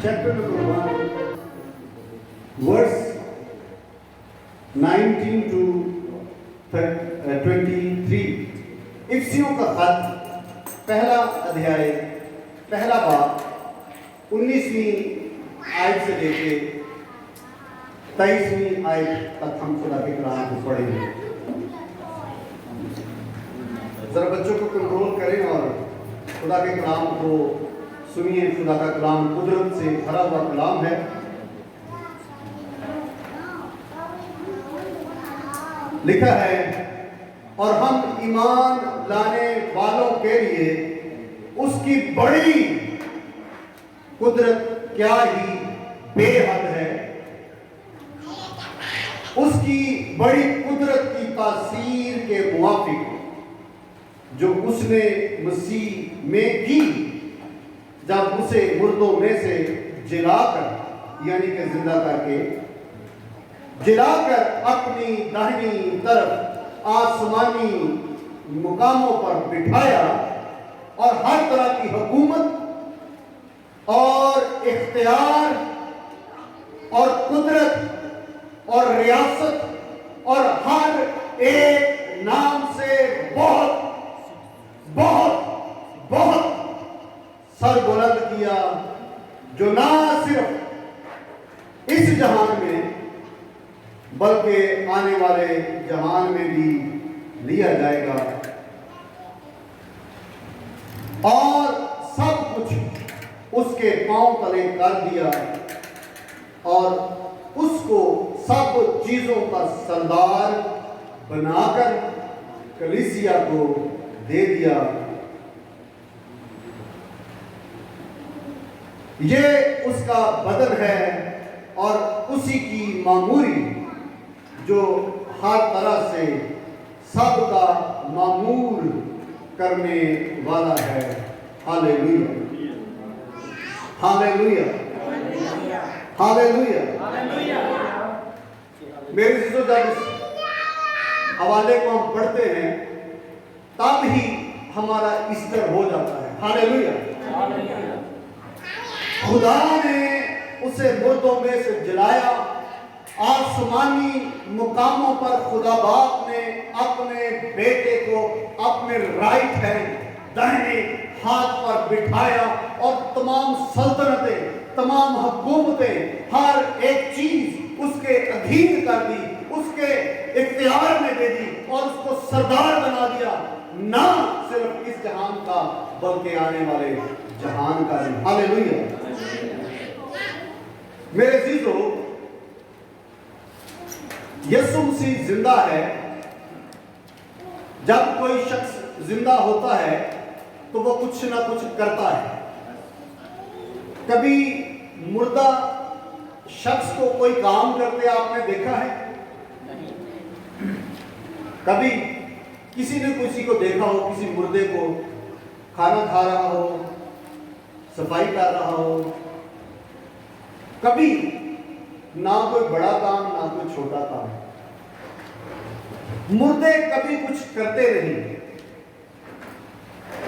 chapter number 1, verse 19 to 23. इफिसियों का खत पहला अध्याय पहला बाब 19वीं आयत से लेके 23वीं आयत तक हम खुदा के कलाम को पढ़ेंगे। जरा बच्चों को कंट्रोल करें और खुदा के कलाम को सुनिए। खुदा का कलाम कुदरत से भरा हुआ कलाम है। लिखा है, और हम ईमान लाने वालों के लिए उसकी बड़ी कुदरत क्या ही बेहद है, उसकी बड़ी कुदरत की तासीर के मुआफिक जो उसने मसीह में की, जब उसे मुर्दों में से जिलाकर यानी कि जिंदा करके जिलाकर अपनी दाहिनी तरफ आसमानी मुकामों पर बिठाया और हर तरह की हुकूमत और इख्तियार और कुदरत और रियासत और हर एक नाम से बहुत बहुत बहुत सर बुलंद किया, जो ना सिर्फ इस जहान में बल्कि आने वाले जहान में भी लिया जाएगा, और सब कुछ उसके पांव तले कर दिया और उसको सब चीजों का सरदार बनाकर कलीसिया को दे दिया। ये उसका बदन है और उसी की मामूरी जो हर तरह से सबका मामूर करने वाला है। Hallelujah, hallelujah, hallelujah. मेरे दोस्तों, जब इस हवाले को हम पढ़ते हैं तब ही हमारा ईस्टर हो जाता है। हालेलुया। खुदा ने उसे मुर्दों में से जलाया, आसमानी मुकामों पर खुदा बाप ने अपने बेटे को अपने राइट हैंड दाहिने हाथ पर बिठाया और तमाम सल्तनतें, तमाम हुकूमतें, हर एक चीज उसके अधीन कर दी, उसके इख्तियार में दे दी और उसको सरदार बना दिया, ना सिर्फ इस जहान का बल्कि आने वाले जहान का भी। हालेलुया। मेरे अजीजों, यीशु मसीह जिंदा है। जब कोई शख्स जिंदा होता है तो वो कुछ ना कुछ करता है। कभी मुर्दा शख्स को कोई काम करते आपने देखा है? कभी किसी ने किसी को देखा हो, किसी मुर्दे को खाना खा रहा हो, सफाई कर रहा हो? कभी ना कोई बड़ा काम ना कोई छोटा काम। मुर्दे कभी कुछ करते नहीं।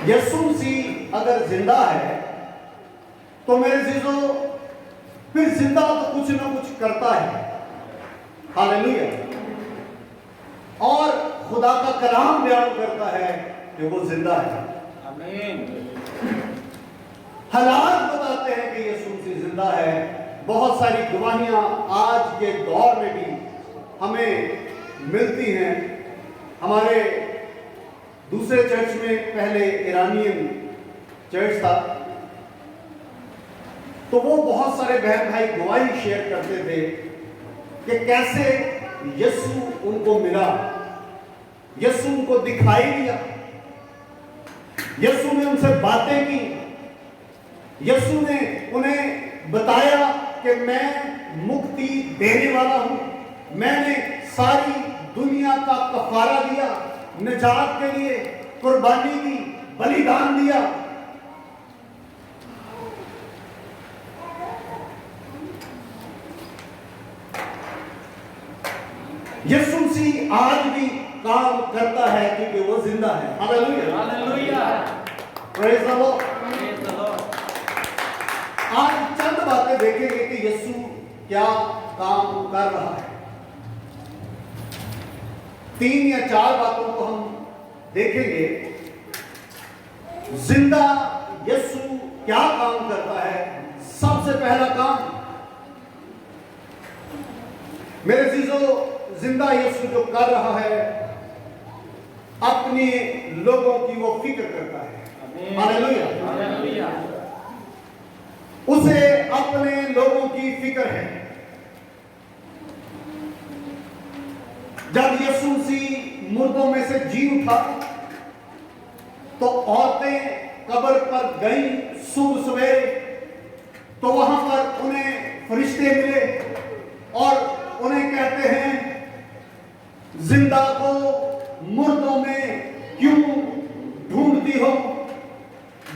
यीशु मसीह अगर जिंदा है तो मेरे अजीजों फिर जिंदा तो कुछ ना कुछ करता है। हालेलुया। और खुदा का कलाम बयान करता है कि वो जिंदा है। आमीन। हालात बताते हैं कि यीशु मसीह जिंदा है। बहुत सारी गवाहियां आज के दौर में भी हमें मिलती हैं। हमारे दूसरे चर्च में पहले इरानियन चर्च था, तो वो बहुत सारे बहन भाई गवाही शेयर करते थे कि कैसे यीशु उनको मिला, यीशु उनको दिखाई दिया, यीशु ने उनसे बातें की, यीशु ने उन्हें बताया कि मैं मुक्ति देने वाला हूं, मैंने सारी दुनिया का कफारा दिया, निजात के लिए कुर्बानी दी, बलिदान दिया। यीशु मसीह आज भी काम करता है क्योंकि वो जिंदा है। Hallelujah, hallelujah, praise the Lord. آج چند باتیں دیکھیں گے کہ یسوع کیا کام کر رہا ہے. 3 یا 4 باتوں کو ہم دیکھیں گے. زندہ یسوع کیا کام کرتا ہے؟ سب سے پہلا کام میرے عزیزو، زندہ یسوع جو کر رہا ہے اپنے لوگوں کی وہ فکر کرتا ہے. ہاللیلویا. اسے اپنے لوگوں کی فکر ہے. جب یسوع مسیح مردوں میں سے جی اٹھا تو عورتیں قبر پر گئیں صبح سویرے، تو وہاں پر انہیں فرشتے ملے اور انہیں کہتے ہیں زندہ کو مردوں میں کیوں ڈھونڈتی ہو؟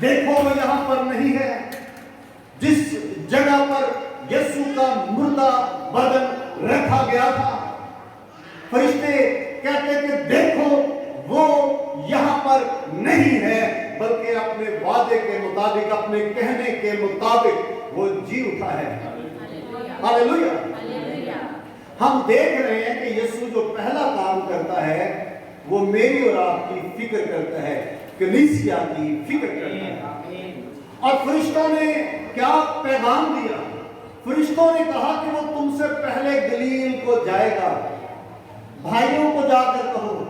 دیکھو وہ یہاں پر نہیں ہے. جس جگہ پر یسوع کا مردہ بدن رکھا گیا تھا، فرشتے کہتے کہ دیکھو وہ یہاں پر نہیں ہے، بلکہ اپنے وعدے کے مطابق، اپنے کہنے کے مطابق وہ جی اٹھا ہے. ہاللیلویا. ہم دیکھ رہے ہیں کہ یسوع جو پہلا کام کرتا ہے وہ میری اور آپ کی فکر کرتا ہے، کلیسیا کی فکر کرتا ہے. اور فرشتوں نے کیا پیغام دیا؟ فرشتوں نے کہا کہ وہ تم سے پہلے گلیل کو جائے گا. بھائیوں کو جا کر کہو،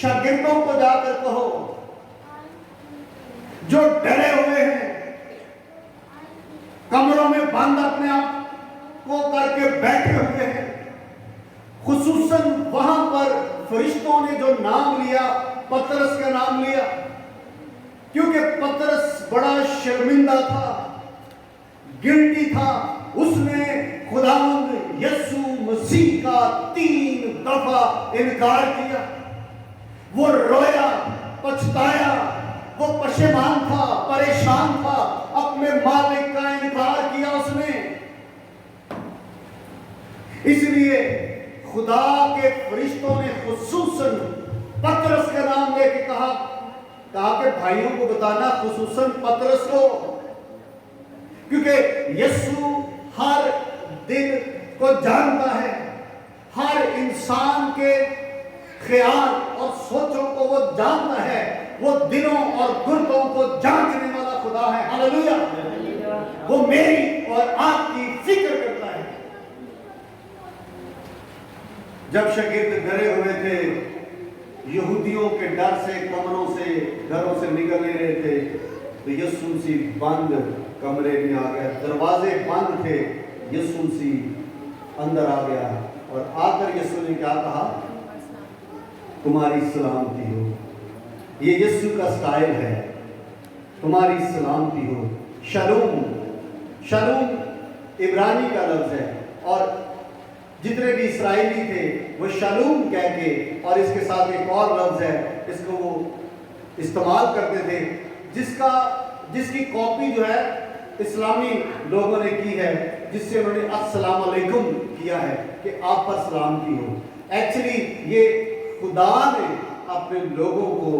شاگردوں کو جا کر کہو جو ڈرے ہوئے ہیں، کمروں میں بند اپنے آپ کو کر کے بیٹھے ہوئے ہیں. خصوصاً وہاں پر فرشتوں نے جو نام لیا، پترس کا نام لیا، کیونکہ پترس بڑا شرمندہ تھا، گلٹی تھا. اس نے خداوند یسوع مسیح کا 3 دفعہ انکار کیا. وہ رویا، پچھتایا، وہ پشیمان تھا، پریشان تھا، اپنے مالک کا انکار کیا اس نے. اس لیے خدا کے فرشتوں نے خصوصاً پترس کا نام لے کے کہا کہ بھائیوں کو بتانا، خصوصاً پترس کو، کیونکہ یسوع ہر دل کو جانتا ہے، ہر انسان کے خیال اور سوچوں کو وہ جانتا ہے. وہ دلوں اور گردوں کو جانچنے والا خدا ہے. ہاللیلویا. وہ میری اور آپ کی فکر کرتا ہے. جب شاگرد ڈرے ہوئے تھے، یہودیوں کے ڈر سے کمروں سے، گھروں سے نکل نہیں رہے تھے، تو یسوع مسیح بند کمرے میں آ گیا. دروازے بند تھے، یسوع مسیح اندر آ گیا اور آ کر یسوع نے کیا کہا؟ تمہاری سلامتی ہو. یہ یسوع کا سٹائل ہے، تمہاری سلامتی ہو. شالوم، شالوم عبرانی کا لفظ ہے، اور جتنے بھی اسرائیلی تھے وہ شالوم کہہ کے، اور اس کے ساتھ ایک اور لفظ ہے، اس کو وہ استعمال کرتے تھے، جس کی کاپی جو ہے اسلامی لوگوں نے کی ہے، جس سے انہوں نے السلام علیکم کیا ہے کہ آپ پر سلامتی ہو. ایکچولی یہ خدا نے اپنے لوگوں کو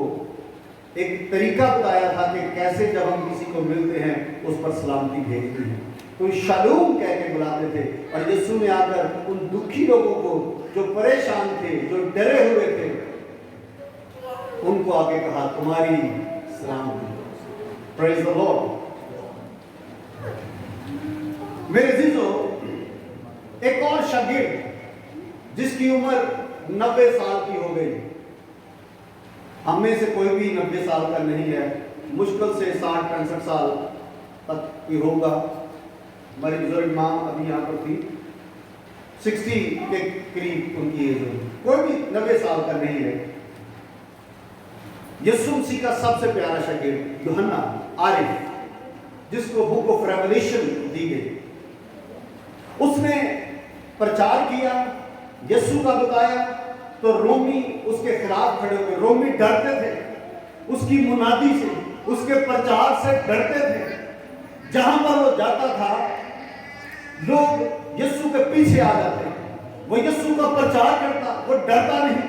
ایک طریقہ بتایا تھا کہ کیسے جب ہم کسی کو ملتے ہیں اس پر سلامتی بھیجتے ہیں. تو شالوم کہہ کے بلاتے تھے. اور یسوع نے آ کر ان دکھی لوگوں کو جو پریشان تھے, جو ڈرے ہوئے تھے, ان کو آگے کہا تمہاری سلامتی. پریز دی لارڈ. میرے عزیزو, ایک اور شاگرد جس کی عمر 90 سال کی ہو گئی. ہم میں سے کوئی بھی 90 سال کا نہیں ہے, مشکل سے 60-65 سال تک کی ہوگا. ہماری بزرگ ماں ابھی یہاں پر تھی, 60 کے قریب ان کی ایج ہوگی. کوئی بھی 90 سال کا نہیں ہے. یسوع مسیح کا سب سے پیارا شاگرد یوحنا عارف, جس کو بک آف ریولیشن دی گئی, اس نے پرچار کیا, یسوع کا بتایا, تو رومی اس کے خلاف کھڑے ہوئے. رومی ڈرتے تھے اس کی منادی سے, اس کے پرچار سے ڈرتے تھے. جہاں پر وہ جاتا تھا لوگ یسوع کے پیچھے آ جاتے. وہ یسوع کا پرچار کرتا, وہ ڈرتا نہیں.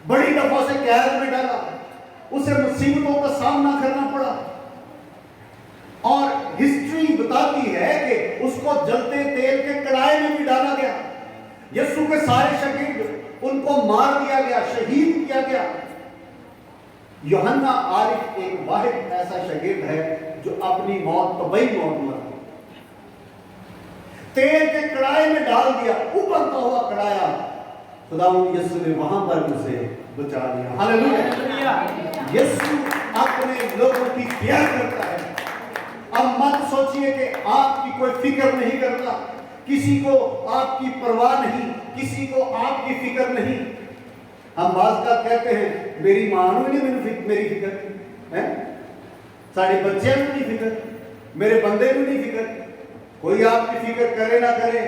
بڑی دفعہ سے قید میں ڈالا, اسے مصیبتوں کا سامنا کرنا پڑا. اور ہسٹری یسوع کے سارے شاگرد ان کو مار دیا گیا، شہید کیا گیا۔ یوحنا عارف ایک واحد ایسا شاگرد ہے جو اپنی موت، طبعی موت مر گیا، تیل کے کڑھائی میں ڈال دیا، ابلتا ہوا کڑھایا، خداوند یسوع نے وہاں پر اسے بچا لیا۔ ہاللیلویہ! یسوع اپنے لوگوں کی کیئر کرتا ہے۔ اب مت سوچئے کہ آپ کی کوئی فکر نہیں کرتا، کسی کو آپ کی پرواہ نہیں، کسی کو آپ کی فکر نہیں۔ ہم بعض کا کہتے ہیں میری ماں نو نہیں میری فکر ہے، سارے بچے نو نہیں فکر، میرے بندے نو نہیں فکر۔ کوئی آپ کی فکر کرے نہ کرے،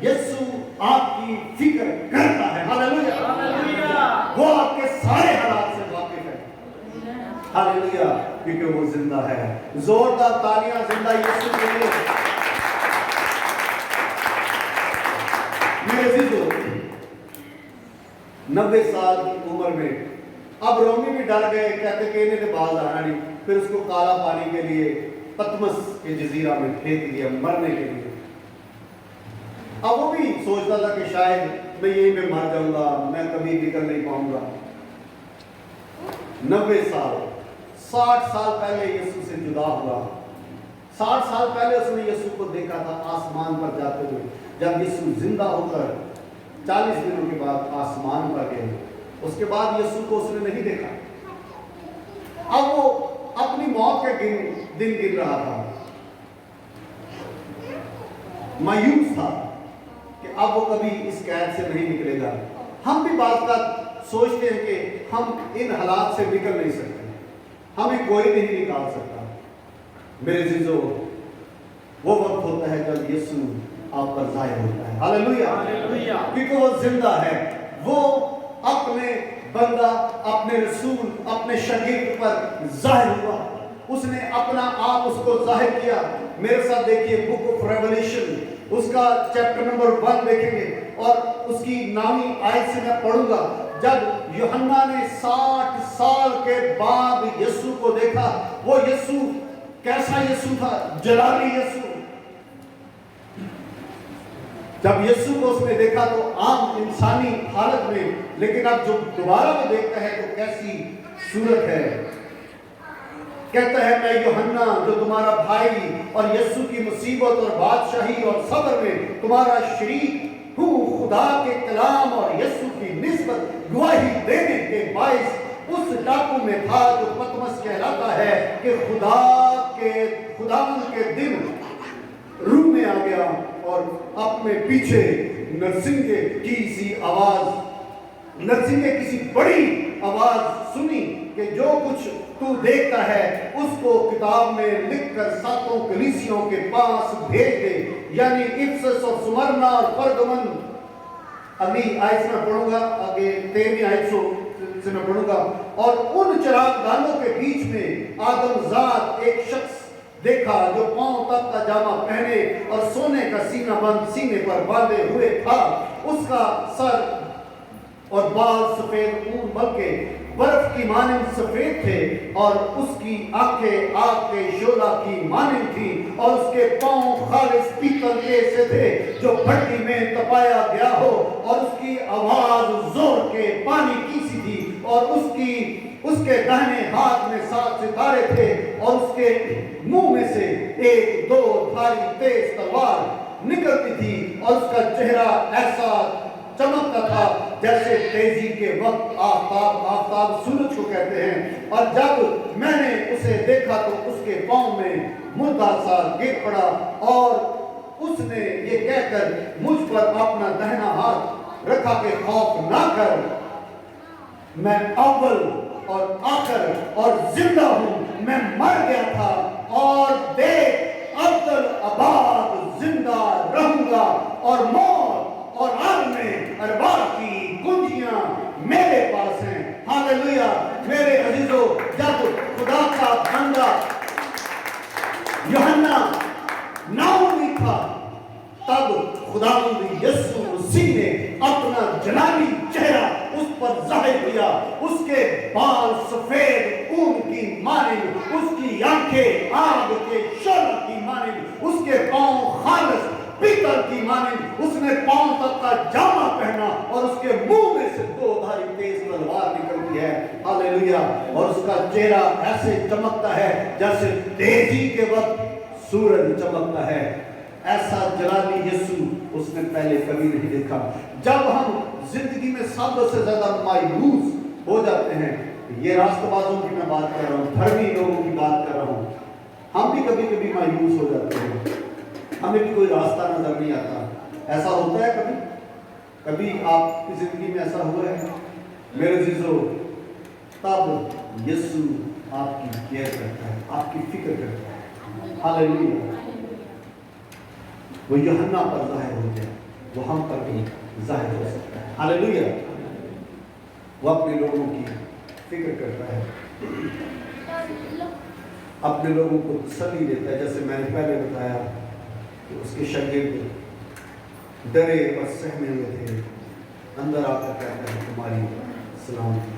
یسوع آپ کی فکر کرتا ہے۔ ہاللیلویہ! وہ آپ کے سارے حالات سے واقف ہے۔ ہاللیلویہ! کیونکہ وہ زندہ ہے۔ زوردار تالیاں زندہ یسوع کے لیے۔ میرے عزیزو، 90 سال کی عمر میں اب رومی بھی ڈر گئے، کہتے کہ انہیں تو باز آنا نہیں، پھر اس کو کالا پانی کے لیے پتمس کے جزیرہ میں پھینک دیا مرنے کے لیے۔ اب وہ بھی سوچتا تھا کہ شاید میں یہیں پہ مر جاؤں گا، میں کبھی نکل نہیں پاؤں گا۔ 90 سال، 60 سال پہلے یسوع سے جدا ہوا۔ 60 سال پہلے اس نے یسوع کو دیکھا تھا آسمان پر جاتے ہوئے۔ جب یسوع زندہ ہو کر 40 دنوں کے بعد آسمان پر گئے، اس کے بعد یسوع کو اس نے نہیں دیکھا۔ اب وہ اپنی موت کے دن گن رہا تھا، مایوس تھا کہ اب وہ کبھی اس قید سے نہیں نکلے گا۔ ہم بھی بعض کا سوچتے ہیں کہ ہم ان حالات سے نکل نہیں سکتے، ہمیں کوئی نہیں نکال سکتا۔ میرے عزیزو، وہ وقت ہوتا ہے جب یسوع آپ پر ظاہر ہوتا ہے۔ ہاللیلویہ! کیونکہ وہ زندہ ہے، وہ اپنے بندہ، اپنے رسول، اپنے شاگرد پر ظاہر ہوا۔ اس نے اپنا آپ اس کو ظاہر کیا۔ میرے ساتھ دیکھیے بک آف ریولیشن، اس کا چیپٹر نمبر 1 دیکھیں گے، اور اس کی نامی آیت سے میں پڑھوں گا۔ جب یوحنا نے 60 سال کے بعد یسوع کو دیکھا، وہ یسوع کیسا یسوع تھا؟ جلالی یسوع۔ جب یسوع کو اس نے دیکھا تو عام انسانی حالت میں، لیکن اب جو دوبارہ وہ دیکھتا ہے تو کیسی صورت ہے۔ کہتا ہے میں یوحنا جو تمہارا بھائی اور یسوع کی مصیبت اور بادشاہی اور صبر میں تمہارا شریک ہوں، خدا کے کلام اور یسوع کی نسبت گواہی دینے کے باعث اس ڈاکو میں تھا جو پتمس کہلاتا ہے کہ خداوند کے دن روح میں آ گیا اور اپنے پیچھے نرسنگے کی کسی بڑی آواز سنی کہ جو کچھ تو دیکھتا ہے اس کو کتاب میں لکھ کر 7 کلیسیوں کے پاس بھیج دے، یعنی افسس اور سمرنا اور پرگمن۔ اگلی آیت سے میں پڑھوں گا، آگے 13ویں آیت سے میں پڑھوں گا۔ اور ان چراغ دانوں کے بیچ میں آدم ذات ایک شخص دیکھا جو پاؤں تک کا جامہ پہنے اور سونے کا سینہ بند سینے پر باندھے ہوئے تھا۔ اس کا سر اور بال سفید اون بلکہ برف کی مانند سفید تھے، اور اس کی آنکھیں آگ کے شعلہ کی مانند تھیں، اور اس کے پاؤں خالص پیتل کے سے تھے جو بھٹی میں تپایا گیا ہو، اور اس کی آواز زور کے پانی کی سی تھی، اور اس کے داہنے ہاتھ میں 7 ستارے تھے، اور اس کے منہ میں سے 1-2 دھاری تیز تلوار نکلتی تھی، اور اس کا چہرہ ایسا چمکتا تھا جیسے تیزی کے وقت آفتاب سورج کو کہتے ہیں۔ اور جب میں نے اسے دیکھا تو اس کے پاؤں میں مردہ سا گر پڑا، اور اس نے یہ کہہ کر مجھ پر اپنا دہنا ہاتھ رکھا کہ خوف نہ کر، میں اول اور آخر اور زندہ ہوں، میں مر گیا تھا اور دیکھ ابدالآباد زندہ رہوں گا، اور موت اور عالم ارواح کی کنجیاں میرے پاس ہیں۔ ہاللیلویہ! میرے عزیزو، جب خدا کا بندہ یوحنا ناؤمی تھا، تب خداوند یسوع مسیح نے اپنا جلالی چہرہ اس پر ظاہر کیا۔ اس کے بال سفید اون کی مانند، اس کی آنکھیں آگ کے شعلہ کی مانند، اس کے پاؤں خالص پیتل तीतर की मानिंद उसने पांव तक का जामा पहना और उसके मुंह में से 2 धारी तेज तलवार निकलती है। हालेलुया। और उसका चेहरा ऐसे चमकता है जैसे तेजी के वक्त सूरज चमकता है। ऐसा जलाली यीशु उसने पहले कभी नहीं देखा। जब हम जिंदगी में सबसे ज्यादा मायूस हो जाते हैं, ये राष्ट्रवादियों की मैं बात कर रहा हूँ, धर्मी लोगों की बात कर रहा हूँ, हम भी कभी कभी मायूस हो जाते हैं, हमें भी कोई रास्ता नजर नहीं आता। ऐसा होता है कभी कभी आपकी जिंदगी में ऐसा हुआ है मेरे जीजो? तब यीशु आपकी केयर करता है, आपकी फिक्र करता है। हालेलुया। वो यूहन्ना पर जाहिर हो गया, वो हम पर भी जाहिर हो सकता है। हालेलुया। वो अपने लोगों की फिक्र करता है, अपने लोगों को तसल्ली देता है। जैसे मैंने पहले बताया कि उसके शागिर्द डरे और सहमे हुए थे, अंदर आकर कहता है तुम्हारी सलामती।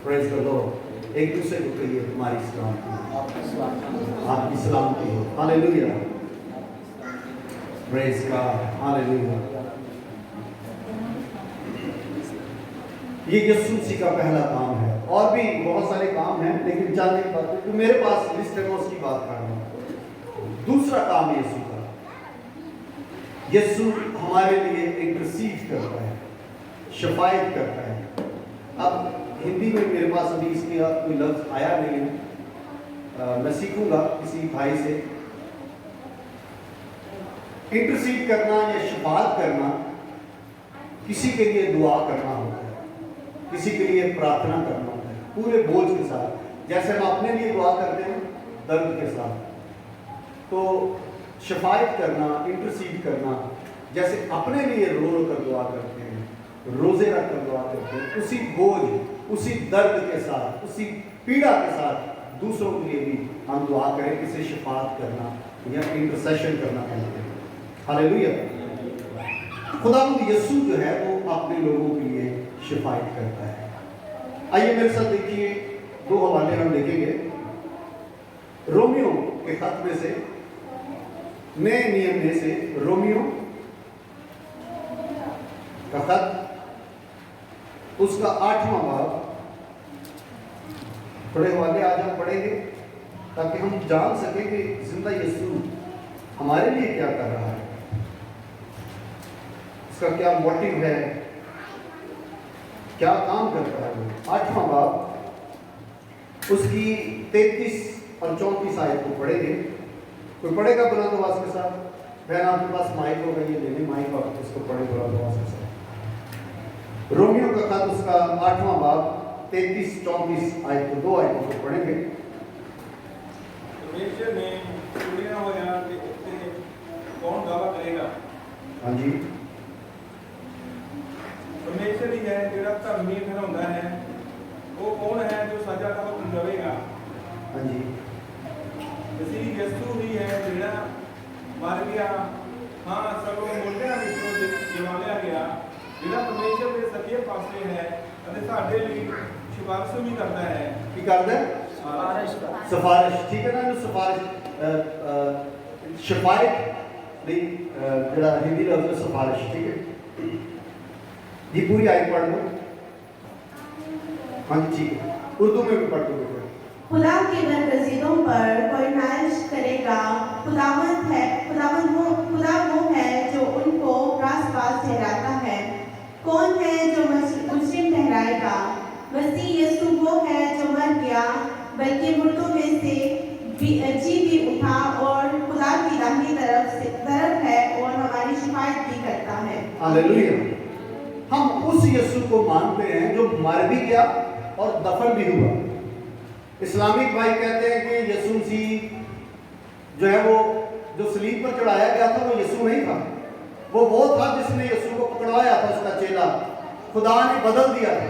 Praise the Lord. एक दूसरे को कहिए तुम्हारी सलामती, आपकी सलामती हो। हालेलुया। Praise God. हालेलुया। ये यीशु मसीह का पहला काम है। और भी बहुत सारे काम हैं, लेकिन जानने की बात तो मेरे पास लिस्ट है, मैं उसकी बात कर रहा हूँ। दूसरा काम यीशु का, यीशु हमारे लिए इंटरसीड करता है, शफायत करता है। अब हिंदी में मेरे पास अभी इसके कोई लफ्ज आया नहीं है, मैं सीखूंगा किसी भाई से। इंटरसीड करना या शफाअत करना किसी के लिए दुआ करना होता है, किसी के लिए प्रार्थना करना होता है पूरे बोझ के साथ। जैसे हम अपने लिए दुआ करते हैं दर्द के साथ, तो शफायत करना, इंटरसीड करना, जैसे अपने लिए रो रो कर दुआ करते हैं, रोजे रख कर दुआ करते हैं, उसी बोझ, उसी दर्द के साथ, उसी पीड़ा के साथ दूसरों के लिए भी हम दुआ करें। किसी शफाअत करना या इंटरसेशन करना कहते हैं। हालेलुया। खुदावंद यीशु जो है वो अपने लोगों के लिए शफायत करता है। आइए मेरे साथ देखिए, 2 हवाले हम देखेंगे रोमियो के खत में से, नए नियम में से रोमियो का खत, उसका 8वां बाब। थोड़े हवाले आज हम पढ़ेंगे ताकि हम जान सकें कि जिंदा यीशु हमारे लिए क्या कर रहा है, उसका क्या मोटिव है, क्या काम करता है वो। 8वां बाब, उसकी 33 और 34 आयत को पढ़ेंगे। कोई पढ़ेगा बुलंद आवाज के साथ? बहन आपके पास माइक होगा, ये लेने माइक और उसको पढ़े बुलंद आवाज के साथ। रोमियो का खत उसका 8वां बाब 33-34 आयत को, 2 आयतों को पढ़ेंगे। परमेश्वर ने चुनिया होया कि उससे कौन दावा करेगा? हाँ जी। परमेश्वर ही है जो धर्मी ठहराता है, वो कौन है जो सजा का हुक्म देगा? हाँ जी। मसीह यीशु ही है जो मर गया, हाँ सब मुर्दियां ਵਿੱਚੋਂ ਜਿਵਾਲਿਆ ਗਿਆ, ਜਿਹੜਾ परमेश्वर ਦੇ ਸੱਜੇ ਪਾਸੇ ਹੈ ਅਤੇ ਸਾਡੇ ਲਈ ਸਿਫਾਰਿਸ਼ ਵੀ ਕਰਦਾ ਹੈ। ਕੀ ਕਰਦਾ ਹੈ? सिफारिश। ठीक है ना, सिफारिश शफायत नहीं, जरा हिंदी लफ्ज सिफारिश। ठीक है, ये पूरी आयत पढ़ लो। हाँ जी ठीक है, उर्दू में भी पढ़ लो। खुदा की बरकजीदों पर कोई नाइश करेगा, खुदा वो है जो उनको रास्तबाज ठहराता है। कौन है जो मुजरिम ठहराएगा? मसीह यीशु वो है जो मर गया, बल्कि मुर्दों में से जी भी उठा और खुदा की दाहिनी तरफ है और हमारी शिफायत भी करता है। हालेलुया। हम उस यीशु को मानते हैं जो मर भी गया और दफन भी हुआ। इस्लामिक भाई कहते हैं कि यीशु मसीह जो है वो जो सलीब पर चढ़ाया गया था वो यीशु नहीं था, वो था जिसने यीशु को पकड़वाया था, उसका चेला। खुदा ने बदल दिया था,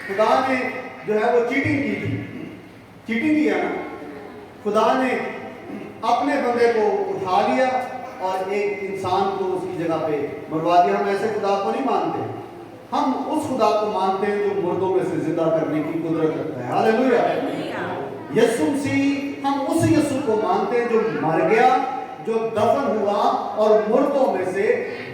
खुदा ने जो है वो चीटिंग की थी। चीटिंग की है ना, खुदा ने अपने बंदे को उठा लिया और एक इंसान को उसकी जगह पे मरवा दिया। हम ऐसे खुदा को नहीं मानते, हम उस खुदा को मानते हैं जो मुर्दों में से जिंदा करने की कुदरत रखता है। हालेलुया। यीशु मसीह, हम उस यीशु को मानते हैं जो मर गया, जो दफन हुआ और मुर्दों में से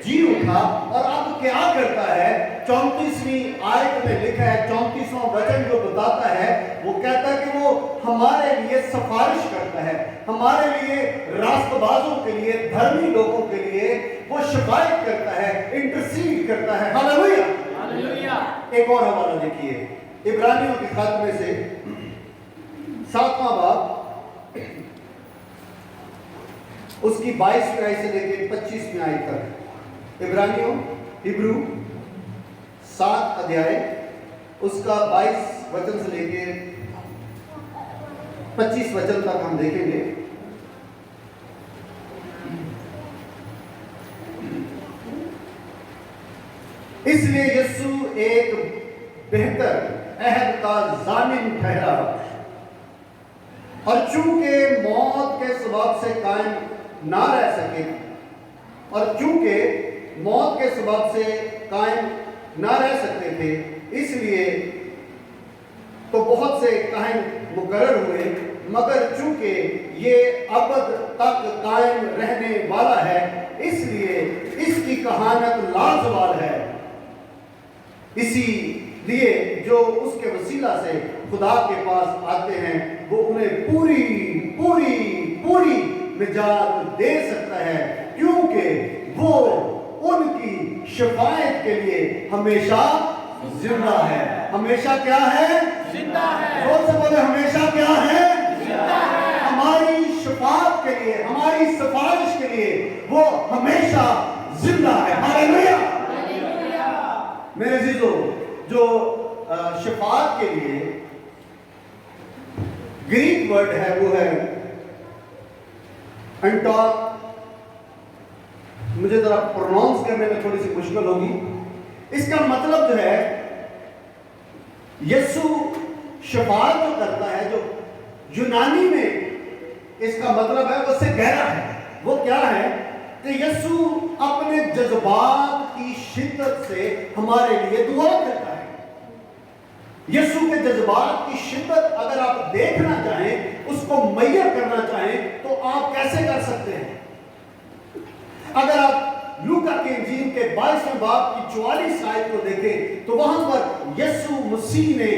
जी उठा। और अब क्या करता है, 34वीं आयत में लिखा है, 34वां वचन जो बताता है, वो कहता है कि वो हमारे लिए सिफारिश करता है, हमारे लिए, रास्तबाजों के लिए, धर्मी लोगों के लिए वो शिकायत करता है, इंटरसीड करता है। Hallelujah, hallelujah. एक और हवाला देखिए, इब्रानियों के खत में से 7वां बाब, उसकी 22वीं आयत से लेकर 25वीं आयत तक। इब्रानियों, हिब्रू 7 अध्याय, उसका 22 वचन से लेकर 25 वचन तक हम देखेंगे। इसलिए यीशु एक बेहतर अहद का जामिन ठहरा, और चूंकि मौत के सबब से कायम ना रह सके, और चूंकि मौत के सबब से कायम ना रह सकते थे, इसलिए तो बहुत से कायम मुकर्रर हुए, मगर चूंकि ये अबद तक कायम रहने वाला है, इसलिए इसकी कहानत लाजवाल है। इसीलिए जो उसके वसीला से खुदा के पास आते हैं, वो उन्हें पूरी पूरी पूरी निजात दे सकता है, क्योंकि वो उनकी शफायत के लिए हमेशा जिंदा है। हमेशा क्या है? जिंदा है। जोर से बोले, हमेशा क्या है? जिंदा है। हमारी शफाअत के लिए, हमारी सिफारिश के लिए वो हमेशा जिंदा है। Hallelujah, hallelujah. मेरे अजीजों, जो शफाअत के लिए ग्रीक वर्ड है, वो है एंटोन। मुझे जरा प्रोनाउंस करने में थोड़ी सी मुश्किल होगी। इसका मतलब जो है, यीशु शफाअत जो करता है, जो यूनानी में इसका मतलब है, उससे गहरा है। वो क्या है कि यीशु अपने जज्बात की शिद्दत से हमारे लिए दुआ करता है। यीशु के जज्बात की शिद्दत अगर आप देखना चाहें, उसको मैयर करना चाहें, तो आप कैसे कर सकते हैं? अगर आप लूका के इंजील के 22वें बाब की 44 आयत को देखें, तो वहां पर यीशु मसीह ने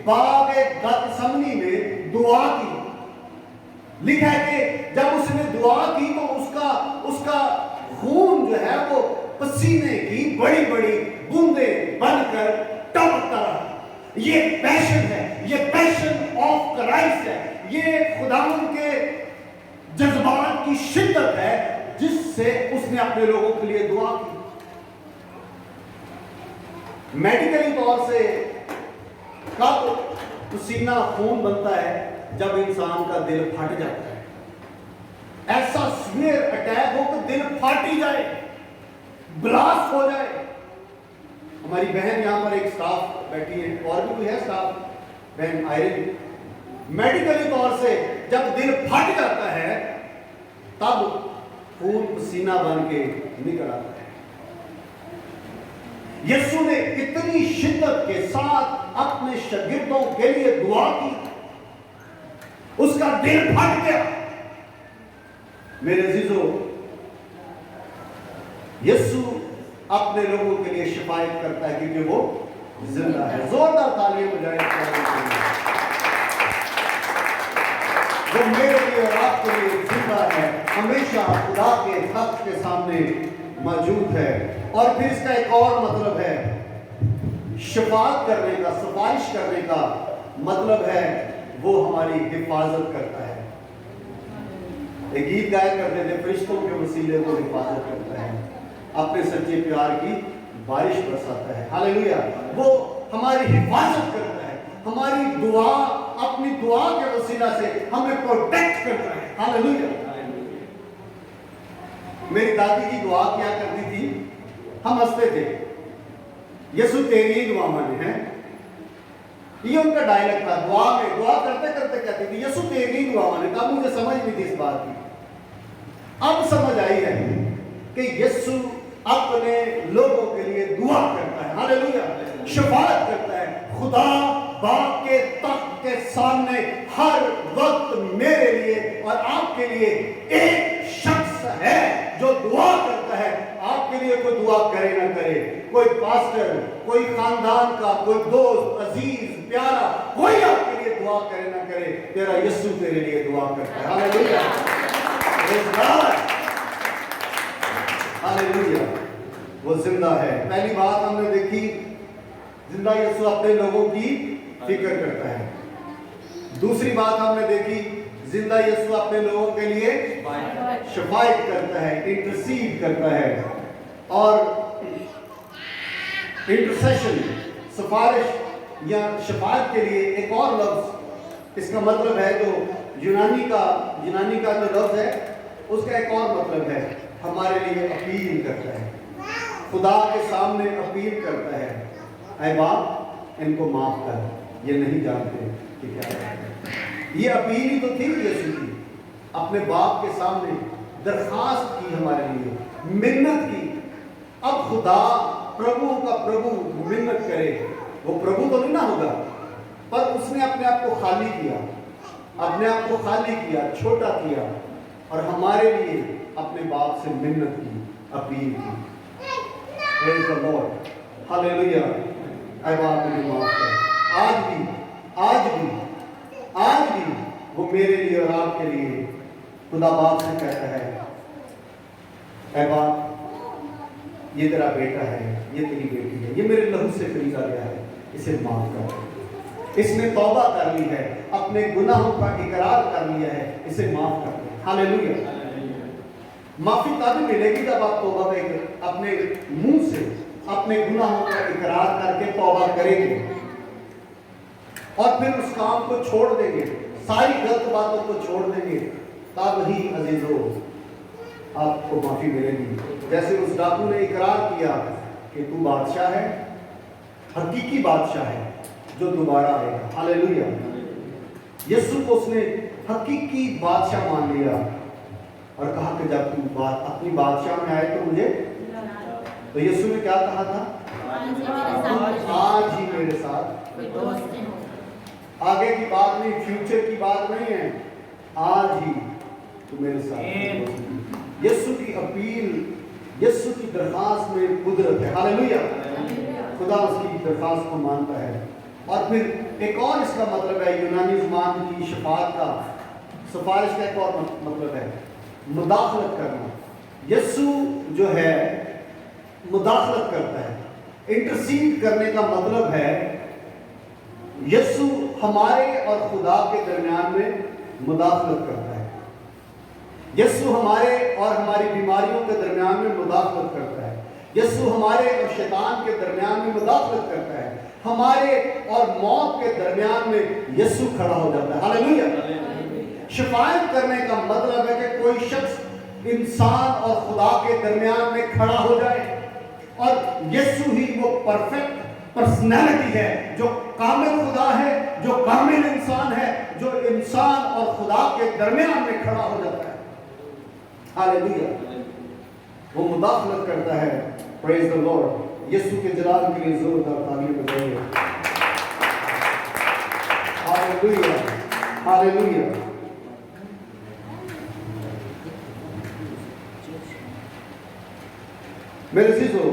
बाग गतसमनी में दुआ की। लिखा है कि जब उसने दुआ की तो उसका खून जो है वो पसीने की बड़ी बड़ी बूंदें बनकर टपकता रहा। ये पैशन है, ये पैशन ऑफ क्राइस्ट है, ये खुदावंद के जज्बात की शिद्दत है, जिससे उसने अपने लोगों के लिए दुआ की। मेडिकली तौर से कब पसीना खून बनता है? जब इंसान का दिल फट जाता है। ऐसा सीवियर अटैक हो कि दिल फट ही जाए, ब्लास्ट हो जाए। हमारी बहन यहाँ पर एक स्टाफ बैठी है, और भी कोई है स्टाफ, बहन आयरन। मेडिकली तौर से जब दिल फट जाता है, तब खून पसीना बन के निकल आता है। यीशु ने इतनी शिद्दत के साथ अपने शागिर्दों के लिए दुआ की, उसका दिल फट गया। मेरे अजीजों, यीशु अपने लोगों के लिए शिफायत करता है, क्योंकि वो जिंदा है। जोरदार तालियां बजाएं। वो मेरे लिए और आपके लिए जिंदा है, हमेशा खुदा के तख्त के सामने मौजूद है। और फिर इसका एक और मतलब है, शफाअत करने का, सिफारिश करने का मतलब है वो हमारी हिफाजत करता है। एक गीत गाया करते थे, फरिश्तों के वसीले को हिफाजत करता है, अपने सच्चे प्यार की बारिश बरसाता है। हालेलुया। वो हमारी हिफाजत करता है, हमारी दुआ, अपनी दुआ के वसीला से हमें प्रोटेक्ट करता है। हालेलुया। मेरी दादी की दुआ क्या करती थी, हम हंसते थे, यीशु तेरी दुआ माने हैं, ये उनका डायलॉग था। दुआ में दुआ करते करते कहती थी, यीशु तेरी दुआ माने। तब मुझे समझ नहीं थी इस बात की, अब समझ आई है कि यीशु अपने लोगों के लिए दुआ करता है। हालेलुया। शफाअत करता है। खुदा बाप के तख्त के सामने हर वक्त मेरे लिए और आपके लिए एक शख्स है जो दुआ लिए कोई दुआ करे ना करे, कोई पास्टर, कोई खानदान का, कोई दोस्त, अजीज, प्यारा, कोई आपके लिए दुआ करे ना करे, तेरा यीशु तेरे लिए दुआ करता है। Hallelujah, praise God, hallelujah. वो जिंदा है। पहली बात हमने देखी, जिंदा यीशु अपने लोगों की फिक्र करता है। दूसरी बात हमने देखी, जिंदा यीशु अपने लोगों के लिए शफायत करता है, इंटरसीड करता है। और इंटरसेशन, सिफारिश या शफायत के लिए एक और लफ्ज, इसका मतलब है जो यूनानी का जो लफ्ज है, उसका एक और मतलब है, हमारे लिए अपील करता है, खुदा के सामने अपील करता है, ऐ बाप इनको माफ कर, ये नहीं जानते कि क्या है। ये अपील ही तो थी यीशु की, अपने बाप के सामने दरखास्त की, हमारे लिए मिन्नत की। अब खुदा प्रभु का प्रभु मिन्नत करे, वो प्रभु तो नहीं ना होगा, पर उसने अपने आप को खाली किया, अपने आप को खाली किया, छोटा किया, और हमारे लिए अपने बाप से मिन्नत की, अपील की। Praise the lord, hallelujah. ऐ बाप मुझे माफ कर। आज भी वो मेरे लिए और आपके लिए खुदा बाप से कहता है, ऐ बाप ये तेरा बेटा है, ये तेरी बेटी है, ये मेरे लहू से खरीदा गया है, इसे माफ कर। इसने तौबा कर ली है, अपने गुनाहों का इकरार कर लिया है, इसे माफ कर दे। हालेलुया। माफी तब मिलेगी जब आप तौबा अपने मुंह से अपने गुनाहों का इकरार करके तौबा करेंगे और फिर उस काम को छोड़ देंगे, सारी गलत बातों को छोड़ देंगे, तब ही अजीजों आपको माफी मिलेगी। जैसे उस डाकू ने इकरार किया कि तू बादशाह है, हकीकी बादशाह है जो दोबारा आएगा। हालेलुया। यीशु को उसने हकीकी बादशाह मान लिया और कहा कि जब तू अपनी बादशाह में आए तो मुझे, तो यीशु ने क्या कहा था? आज ही मेरे साथ। आगे की बात नहीं, फ्यूचर की बात नहीं है, आज ही तू मेरे साथ। यीशु की अपील, यीशु की दरखास्त में कुदरत है। हालेलुया। खुदा उसकी दरखास्त को मानता है। और फिर एक और इसका मतलब है, यूनानी ज़बान की शफाअत का, सिफारिश का एक और मतलब है मुदाखलत करना। यीशु जो है मुदाखलत करता है। इंटरसीड करने का मतलब है यीशु हमारे और खुदा के दरमियान में मुदाखलत करता है। यीशु हमारे और हमारी बीमारियों के दरमियान में मुदाखलत करता है। यीशु हमारे और शैतान के दरमियान में मुदाखलत करता है। हमारे और मौत के दरमियान में यीशु खड़ा हो जाता है। हालेलुया। शफायत करने का मतलब है कि कोई शख्स इंसान और खुदा के दरमियान में खड़ा हो जाए, और यीशु ही वो परफेक्ट पर्सनैलिटी है जो कामिल खुदा है, जो कामिल इंसान है, जो इंसान और खुदा के दरमियान में खड़ा हो जाता है। हालेलुया। वो मुदाखलत करता है। Praise the Lord. यीशु के जलाल के लिए जोरदार ताली बजाइए। Hallelujah, hallelujah. मेरे अजीजों,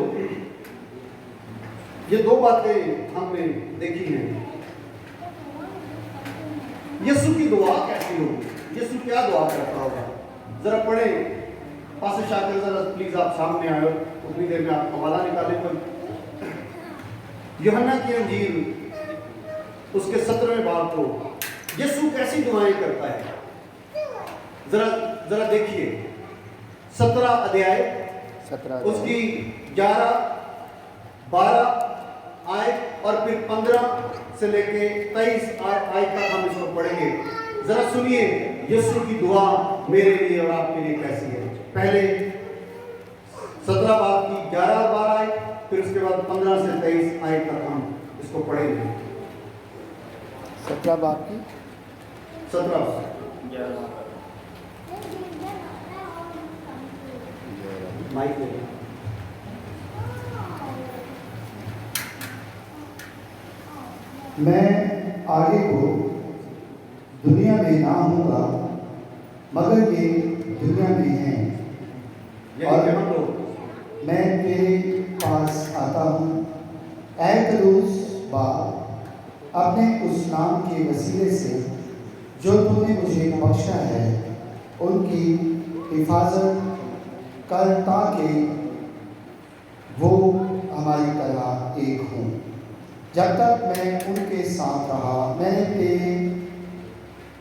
ये दो बातें हमने देखी हैं। यीशु की दुआ कैसी होगी? यीशु क्या दुआ करता होगा? जरा पढ़े। पास्टर शाकिर जरा प्लीज आप सामने आए, उतनी देर में आप हवाला निकालें। कोई यूहन्ना की इंजील उसके 17वें बाब को यीशु कैसी दुआएं करता है, जरा देखिए। 17 अध्याय उसकी 11, 12 आयत और फिर 15 से लेके 23 आयत तक हम इसको पढ़ेंगे। जरा सुनिए यीशु की दुआ मेरे लिए और आपके लिए कैसी है। पहले 17 बाब की 11 और 12 आयत, फिर उसके बाद 15 से 23 आयत तक हम इसको पढ़ेंगे। 17 बाब की 17 माइक में। मैं आगे को दुनिया में ना होगा, मगर ये दुनिया में हैं। और हम लोग मैं तेरे पास आता हूँ। ऐ कदूस बाप, अपने उस नाम के वसीले से जो तूने मुझे बख्शा है उनकी हिफाजत कर, ताकि वो हमारी तरह एक हों। जब तक मैं उनके साथ रहा, मैंने तेरे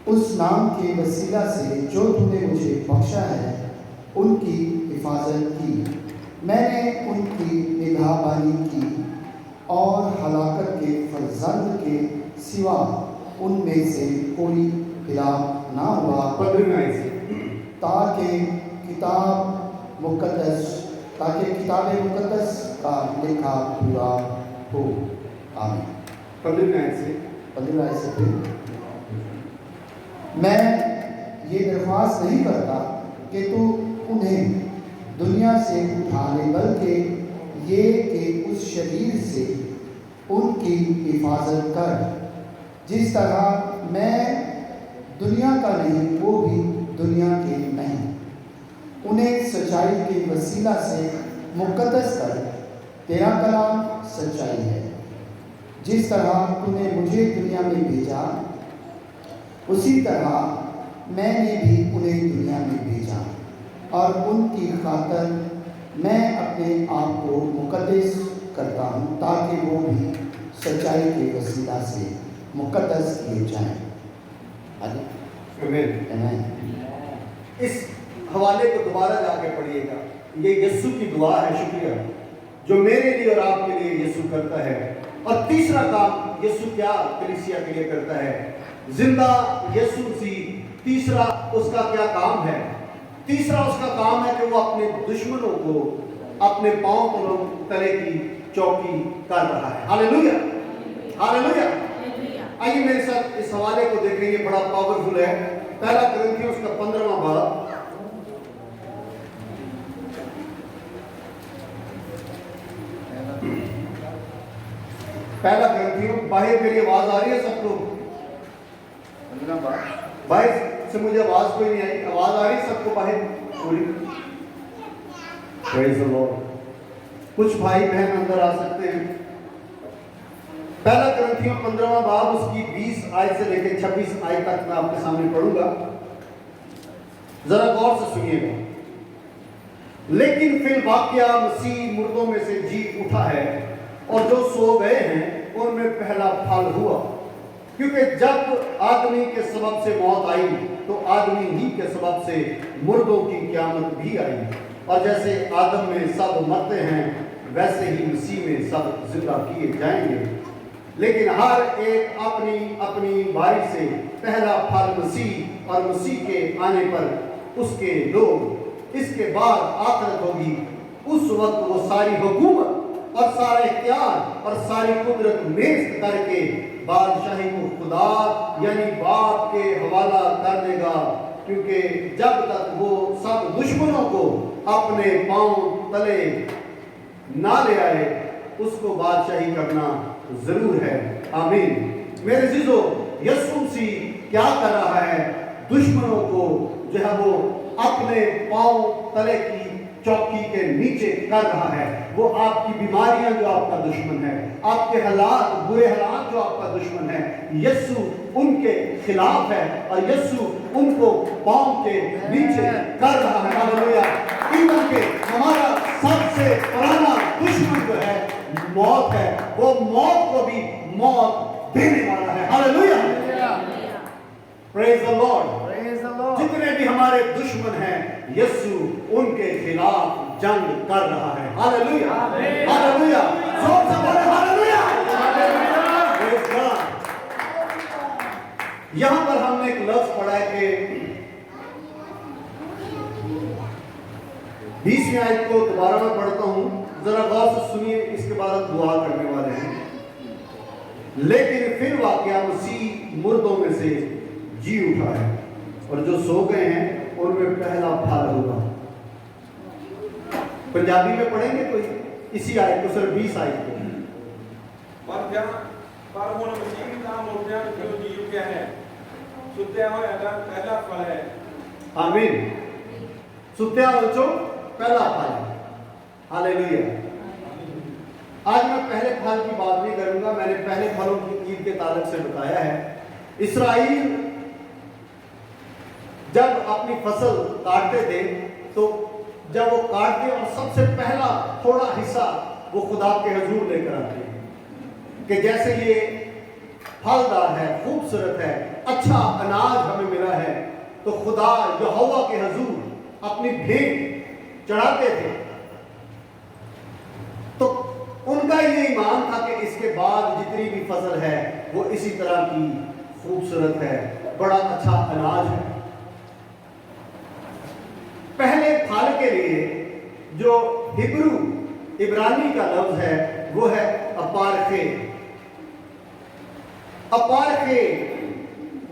उस नाम के वसीला से जो तूने मुझे बख्शा है उनकी हिफाजत की। मैंने उनकी निगहबानी की और हलाकत के फर्जंद के सिवा उनमें से कोई हिलाक ना हुआ, ताकि किताब मुक़द्दस का लिखा पूरा हो। आमीन। 15 आयत से फिर मैं ये दरख्वास्त नहीं करता कि तू उन्हें दुनिया से उठा ले, बल्कि ये कि उस शरीर से उनकी हिफाजत कर, जिस तरह मैं दुनिया का नहीं वो भी दुनिया के नहीं। उन्हें सच्चाई के वसीला से मुक़द्दस कर। तेरा कलाम सच्चाई है। जिस तरह तूने मुझे दुनिया में भेजा, उसी तरह मैंने भी उन्हें दुनिया में भेजा, और उनकी खातर मैं अपने आप को मुक़द्दस करता हूँ, ताकि वो भी सच्चाई के वसीला से मुक़द्दस किए जाएं। आमीन। इस हवाले को दोबारा जाके पढ़िएगा। ये यीशु की दुआ है, शुक्रिया जो मेरे लिए और आपके लिए यीशु करता है। और तीसरा काम यीशु क्या कलीसिया के लिए करता है? जिंदा यीशु मसीह। तीसरा उसका क्या काम है? तीसरा उसका काम है कि वो अपने दुश्मनों को अपने पांव तले की चौकी कर रहा है। Hallelujah, hallelujah. आइए मेरे साथ इस हवाले को देखेंगे, बड़ा पावरफुल है। पहला कुरिन्थियों उसका 15वां बाब, पहला कुरिन्थियों। बाहर मेरी आवाज आ रही है सबको? बाहर से मुझे आवाज कोई नहीं आई। आवाज आ रही है सबको बाहर पूरी? Praise the Lord. कुछ भाई बहन अंदर आ सकते हैं। पहला कुरिन्थियों 15वां बाब उसकी 20 आयत से लेकर 26 आयत तक मैं आपके सामने पढ़ूंगा, जरा गौर से सुनिएगा। लेकिन फिर वाकया मसीह मुर्दों में से जी उठा है, और जो सो गए हैं उनमें पहला फल हुआ। क्योंकि जब आदमी के सबब से मौत आई, तो आदमी ही के सबब से मुर्दों की क़यामत भी आई। और जैसे आदम में सब मरते हैं, वैसे ही मसीह में सब जिंदा किए जाएंगे। लेकिन हर एक अपनी अपनी बारी से पहला फल मसीह, और मसीह के आने पर उसके लोग। इसके बाद आखिरत होगी। उस वक्त वो सारी हुकूमत और सारे इख्तियार और सारी कुदरत नेस्त करके बादशाही को खुदा यानी बाप के हवाला कर देगा। क्योंकि जब तक वो सब दुश्मनों को अपने पांव तले ना ले आए, उसको बादशाही करना जरूर है। आमीन। मेरे जीजो, यीशु मसीह क्या कर रहा है? दुश्मनों को जो है वो अपने पांव तले की चौकी के नीचे कर रहा है। वो आपकी बीमारियां जो आपका दुश्मन है, आपके हालात, बुरे हालात जो आपका दुश्मन है, यीशु उनके खिलाफ है, और यीशु उनको पांव के नीचे कर रहा है। हालेलुया। इवन के हमारा सबसे पुराना दुश्मन जो है मौत है, वो मौत को भी मौत देने वाला है। हालेलुया। Praise the Lord. जितने भी हमारे दुश्मन हैं, यीशु उनके खिलाफ जंग कर रहा है। Hallelujah, hallelujah. जोर से बोले हालेलुया। Praise God. यहां पर हमने एक लफ्ज पढ़ा है कि 20वीं आयत को दोबारा मैं पढ़ता हूं, जरा गौर से सुनिए, इसके बाद हम दुआ करने वाले हैं। लेकिन फिर वाकया मसीह मुर्दों में से जी उठा है, और जो सो गए हैं उनमें पहला फल होगा। पंजाबी में पढ़ेंगे कोई इसी आयत को, सिर्फ 20 आयत को। पर हुण मसीह दा मुर्दियां जो जी उठिया है, सुत्या होया दा पहला फल है। आमीन। सुत्या होया चो पहला फल है। हालेलुया। आज मैं पहले फल की बात नहीं करूंगा, मैंने पहले फलों की ईद के ताल्लुक से बताया है। इस्राएल जब अपनी फसल काटते थे तो जब वो काटते और सबसे पहला थोड़ा हिस्सा वो खुदा के हुजूर लेकर आते हैं कि जैसे ये फलदार है, खूबसूरत है, अच्छा अनाज हमें मिला है, तो खुदा यहोवा के हुजूर अपनी भेंट चढ़ाते थे। तो उनका ये ईमान था कि इसके बाद जितनी भी फसल है वो इसी तरह की खूबसूरत है, बड़ा अच्छा अनाज है। पहले फल के लिए जो हिब्रू इब्रानी का लफ्ज है वो है अपारखे। अपारखे,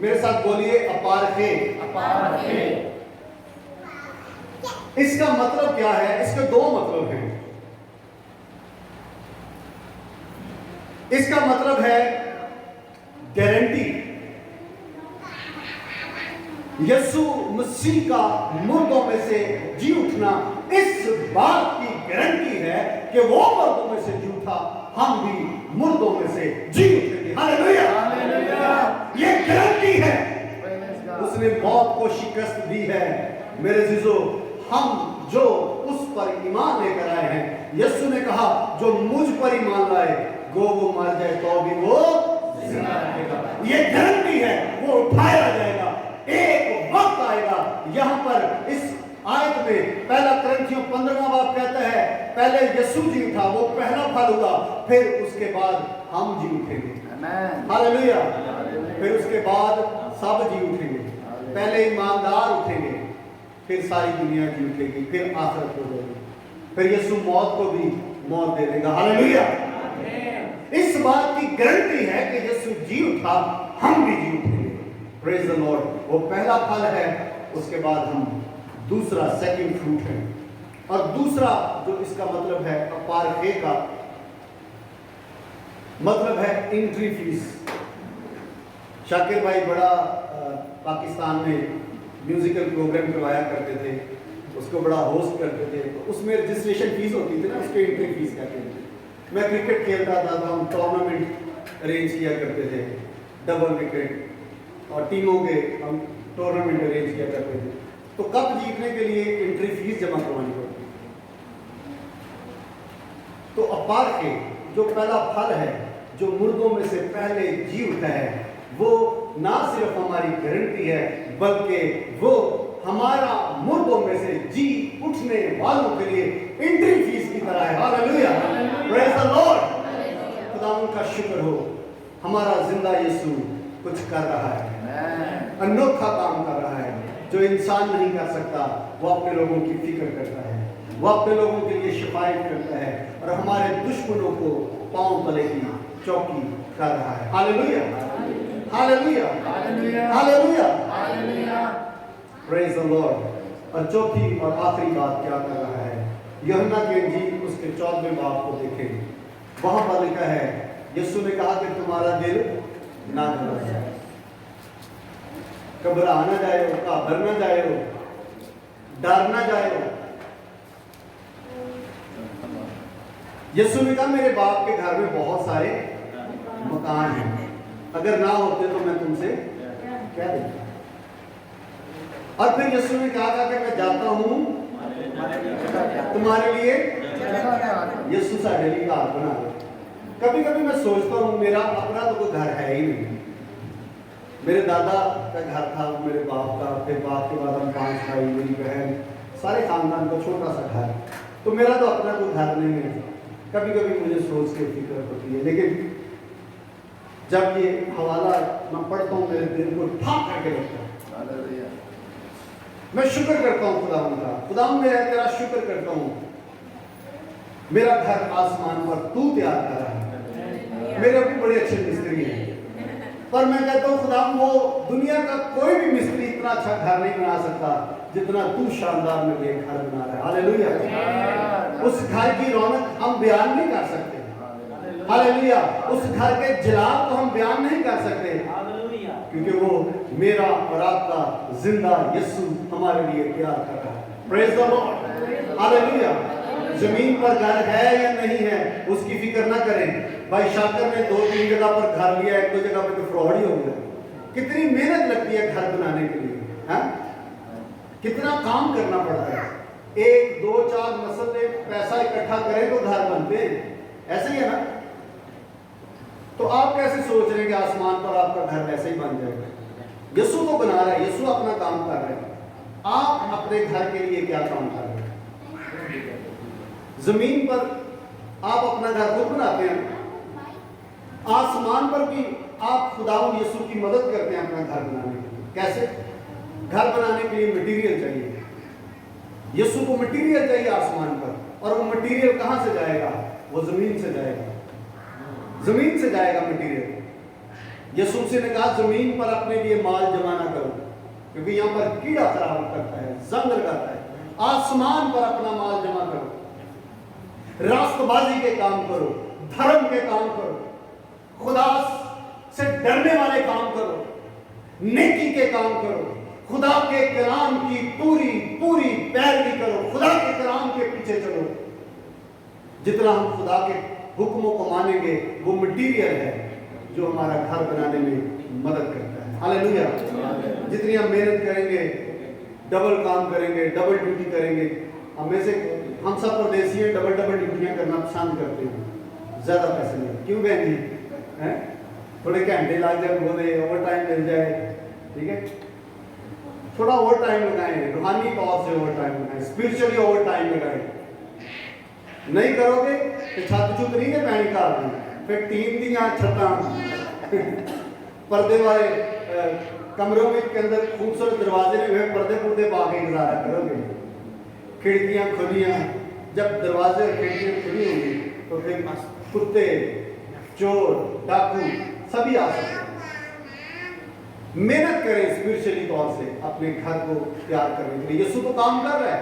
मेरे साथ बोलिए अपारखे। अपारखे। इसका मतलब क्या है? इसके दो मतलब हैं। इसका मतलब है गारंटी। यीशु मसीह का मुर्दों में से जी उठना इस बात की गारंटी है कि वो मुर्दों में से जी उठा, हम भी मुर्दों में से जी उठेंगे। हालेलुया, ये गारंटी है। उसने मौत को शिकस्त दी है। मेरे जीजो, हम जो उस पर ईमान लेकर आए हैं, यीशु ने कहा जो मुझ पर ईमान लाए वो मर जाए तो भी वो जिंदा रहेगा। ये गारंटी है, वो उठाया जाएगा। एक वक्त आएगा, यहाँ पर इस आयत में पहला कुरिन्थियों 15वां बाब कहता है पहले यीशु जी उठा, वो पहला फल हुआ, फिर उसके बाद हम जी उठेंगे। हालेलुया। फिर उसके बाद सब जी उठेंगे। पहले ईमानदार उठेंगे, फिर सारी दुनिया जी उठेगी, फिर आखिरत हो जाएगी, फिर यीशु मौत को भी मौत दे देगा। हालेलुया। इस बात की गारंटी है कि यीशु जी उठा, हम भी जी उठेंगे। Praise the Lord. वो पहला फल है, उसके बाद हम दूसरा सेकंड फ्रूट है। और दूसरा जो इसका मतलब है अपारखे का मतलब है एंट्री फीस। शाकिर भाई बड़ा पाकिस्तान में म्यूजिकल प्रोग्राम करवाया करते थे, उसको बड़ा होस्ट करते थे, तो उसमें रजिस्ट्रेशन फीस होती थी ना, उसको एंट्री फीस कहते थे। मैं क्रिकेट खेलता था तो हम टूर्नामेंट अरेंज किया करते थे, डबल विकेट, और टीमों के हम टूर्नामेंट अरेंज किया करते थे। तो कप जीतने के लिए एंट्री फीस जमा करवानी पड़ती। तो अपारखे जो पहला फल है, जो मुर्दों में से पहले जी उठा है, वो ना सिर्फ हमारी गारंटी है बल्कि वो हमारा मुर्दों में से जी उठने वालों के लिए एंट्री फीस की तरह है। Hallelujah, praise the Lord. खुदावंद का शुक्र हो, हमारा जिंदा यीशु कुछ कर रहा है, अनोखा काम कर रहा है जो इंसान नहीं कर सकता। वो अपने लोगों की फिक्र करता है, वो अपने लोगों के लिए शिफायत करता है और हमारे दुश्मनों को पांव तले की चौकी कर रहा है। Hallelujah, hallelujah, hallelujah, praise the Lord. और चौथी और आखिरी बात क्या कर रहा है? यूहन्ना के इंजील उसके 14वें बाब को देखें, वहां पर लिखा है यीशु ने कहा कि तुम्हारा दिल ना घबरा जाए, घबरा ना जाए, घाबर ना जाए, डर ना जाए। यीशु ने कहा मेरे बाप के घर में बहुत सारे मकान हैं, अगर ना होते तो मैं तुमसे कह देता। और फिर यीशु ने कहा कि मैं जाता हूं तुम्हारे लिए यीशु साढ़े लिए घर बना दे। कभी कभी मैं सोचता हूँ मेरा अपना तो कोई घर है ही नहीं। मेरे दादा का घर था, मेरे बाप का, फिर बाप के बाद हम 5 भाई, मेरी बहन, सारे खानदान का छोटा सा घर, तो मेरा तो अपना कोई घर नहीं है। कभी कभी मुझे सोच के फिक्र होती है, लेकिन जब ये हवाला मैं पढ़ता हूँ मेरे दिल को ठाक करके रखता है। मैं शुक्र करता हूँ खुदावंद का, खुदावंद मैं तेरा शुक्र करता हूँ, मेरा घर आसमान पर तू तैयार कर रहा है। मेरे भी बड़े अच्छे मिस्त्री हैं, पर मैं कहता हूँ खुदावंद वो दुनिया का कोई भी मिस्त्री इतना अच्छा घर नहीं बना सकता जितना तू शानदार मेरे लिए घर बना रहा है। हालेलुया। उस घर की रौनक हम बयान नहीं कर सकते। हालेलुया। उस घर के जलाल को हम बयान नहीं कर सकते, क्योंकि वो मेरा और आपका जिंदा यीशु हमारे लिए तैयार कर रहा है। Praise the lord. हालेलुया। जमीन पर घर है या नहीं है उसकी फिक्र ना करें। भाई शाकर ने 2-3 जगह पर घर लिया, 1-2 जगह पर तो फ्रॉड ही हो गया। कितनी मेहनत लगती है घर बनाने के लिए, हाँ? कितना काम करना पड़ता है। 1, 2, 4 नस्ल में पैसा इकट्ठा करें तो घर बनते हैं, ऐसे ही है ना? तो आप कैसे सोच रहे हैं कि आसमान पर आपका घर वैसे ही बन जाएगा? यीशु तो बना रहा है, यीशु अपना काम कर रहे हैं। आप अपने घर के लिए क्या काम कर रहे हैं? जमीन पर आप अपना घर खुद बनाते हैं, आसमान पर भी आप खुदावंद यीशु की मदद करते हैं अपना घर बनाने के लिए। कैसे? घर बनाने के लिए मटेरियल चाहिए। यीशु को मटेरियल चाहिए आसमान पर, और वो मटेरियल कहां से जाएगा? वो जमीन से जाएगा, जमीन से जाएगा मटेरियल। यीशु से ने कहा जमीन पर अपने लिए माल जमा ना करो, क्योंकि यहाँ पर कीड़ा खराब करता है, जंग लगाता है। आसमान पर अपना माल जमा करो, रास्तबाजी के काम करो, धर्म के काम करो, खुदा से डरने वाले काम करो, नेकी के काम करो, खुदा के कलाम की पूरी पूरी पैरवी करो, खुदा के कलाम के पीछे चलो। जितना हम खुदा के हुक्मों को मानेंगे वो मटीरियल है जो हमारा घर बनाने में मदद करता है। हालेलुया। जितनी हम मेहनत करेंगे, डबल काम करेंगे, डबल ड्यूटी करेंगे। हमें से हम सब परदेसी हैं, डबल ड्यूटियां करना पसंद करते हैं, ज्यादा पैसे नहीं। क्यों बहन जी? हैं? थोड़े घंटे लग जाए, बोले ओवर टाइम मिल जाए, ठीक है? थोड़ा ओवर टाइम लगाएं, रूहानी तौर से ओवर टाइम लगाएं, स्पिरिचुअली ओवर टाइम लगाएं। नहीं करोगे तो छत छुत नहीं है पैनी घर में, फिर टीन दियां छत्तां पर्दे वाले कमरों में के अंदर खूबसूरत दरवाजे में हुए पर्दे पुर्दे पा के गुजारा करोगे। खिड़कियां खुलियां, जब दरवाजे और खिड़कियां खुली होंगी तो फिर कुत्ते, चोर, डाकू सभी आ सकते हैं। मेहनत करें स्पिरिचुअली तौर से अपने घर को तैयार करने के लिए। यीशु तो काम कर रहा है,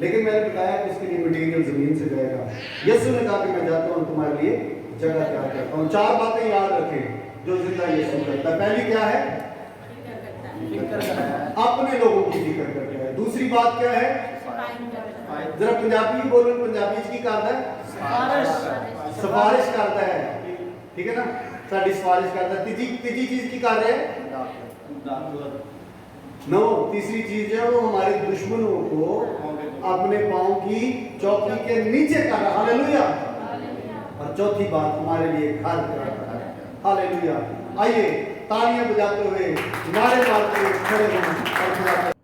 लेकिन मैंने बताया कि इसके लिए मटेरियल जमीन से जाएगा। यीशु ने कहा कि मैं जाता हूँ तुम्हारे लिए जगह तैयार करता हूँ। 4 बातें याद रखें जो जिंदा यीशु करता है। पहली क्या है? अपने लोगों की फिक्र करता है। दूसरी बात क्या है? जरा पंजाबी बोलो, पंजाबी की करता है, सिफारिश करता है, ठीक है ना? साड़ी सिफारिश करता है। तीसरी चीज की कर रहे हैं नो, तीसरी चीज है वो हमारे दुश्मनों को अपने पांव की चौकी के नीचे कर रहा है। हालेलुया। और चौथी बात हमारे लिए घर कर रहा है। हालेलुया। आइए तालियां बजाते हुए, नारे मारते हुए खड़े हों और